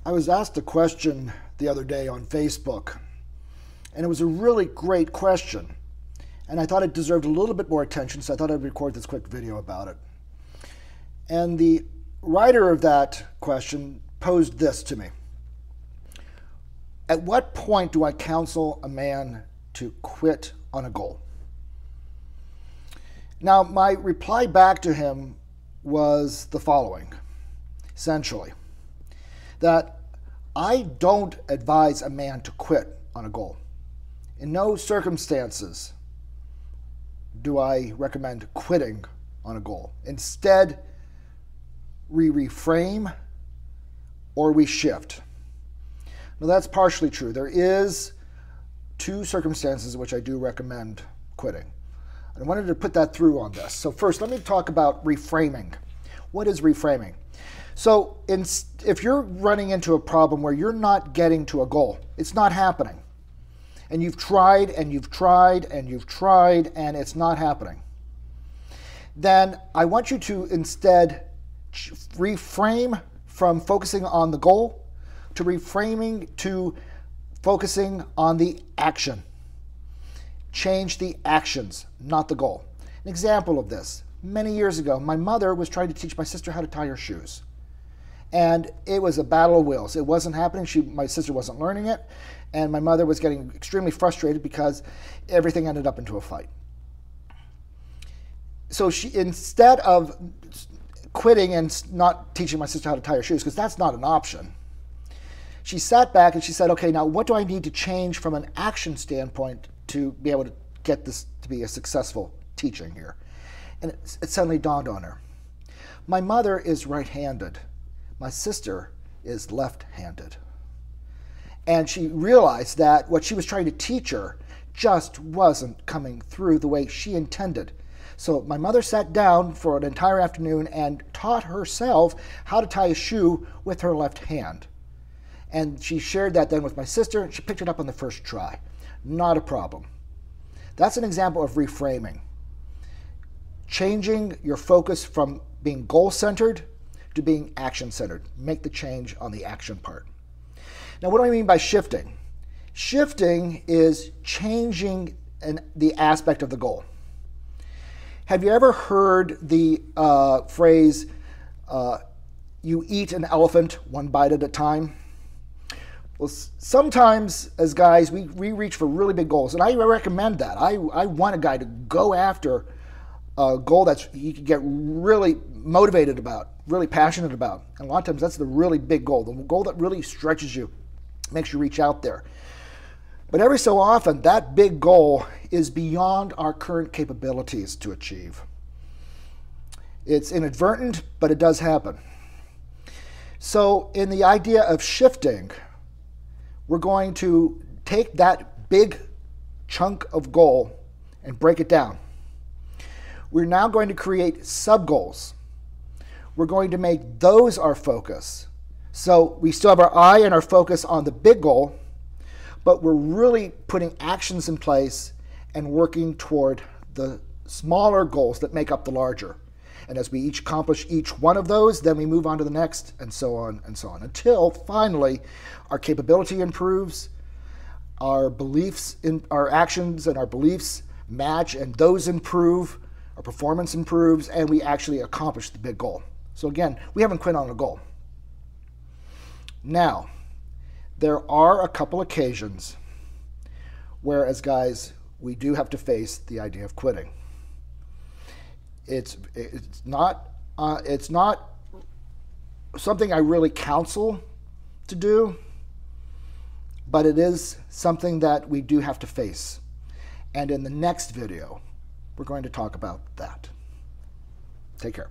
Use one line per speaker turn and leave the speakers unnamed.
I was asked a question the other day on Facebook, and it was a really great question. And I thought it deserved a little bit more attention, so I thought I'd record this quick video about it. And the writer of that question posed this to me. At what point do I counsel a man to quit on a goal? Now, my reply back to him was the following, essentially, that I don't advise a man to quit on a goal. In no circumstances do I recommend quitting on a goal. Instead, we reframe or we shift. Now, that's partially true. There is two circumstances in which I do recommend quitting. I wanted to put that through on this. So first, let me talk about reframing. What is reframing? So if you're running into a problem where you're not getting to a goal, it's not happening, and you've tried and you've tried and you've tried and it's not happening, then I want you to instead reframe from focusing on the goal to reframing to focusing on the action. Change the actions, not the goal. An example of this, many years ago, my mother was trying to teach my sister how to tie her shoes. And it was a battle of wills. It wasn't happening. My sister wasn't learning it. And my mother was getting extremely frustrated because everything ended up into a fight. So she, instead of quitting and not teaching my sister how to tie her shoes, because that's not an option, she sat back and she said, okay, now what do I need to change from an action standpoint to be able to get this to be a successful teaching here? And it suddenly dawned on her. My mother is right-handed. My sister is left-handed. And she realized that what she was trying to teach her just wasn't coming through the way she intended. So my mother sat down for an entire afternoon and taught herself how to tie a shoe with her left hand. And she shared that then with my sister, and she picked it up on the first try. Not a problem. That's an example of reframing. Changing your focus from being goal-centered to being action-centered. Make the change on the action part. Now, what do I mean by shifting? Shifting is changing the aspect of the goal. Have you ever heard the phrase, you eat an elephant one bite at a time? Well, sometimes as guys, we reach for really big goals, and I recommend that. I want a guy to go after a goal that he can get really motivated about, really passionate about. And a lot of times that's the really big goal, the goal that really stretches you, makes you reach out there. But every so often, that big goal is beyond our current capabilities to achieve. It's inadvertent, but it does happen. So in the idea of shifting, we're going to take that big chunk of goal and break it down. We're now going to create sub-goals. We're going to make those our focus. So we still have our eye and our focus on the big goal, but we're really putting actions in place and working toward the smaller goals that make up the larger. And as we each accomplish each one of those, then we move on to the next, and so on, until finally our capability improves, our beliefs, our actions and our beliefs match, and those improve, our performance improves, and we actually accomplish the big goal. So again, we haven't quit on a goal. Now, there are a couple occasions where, as guys, we do have to face the idea of quitting. It's not something I really counsel to do, but it is something that we do have to face. And in the next video, we're going to talk about that. Take care.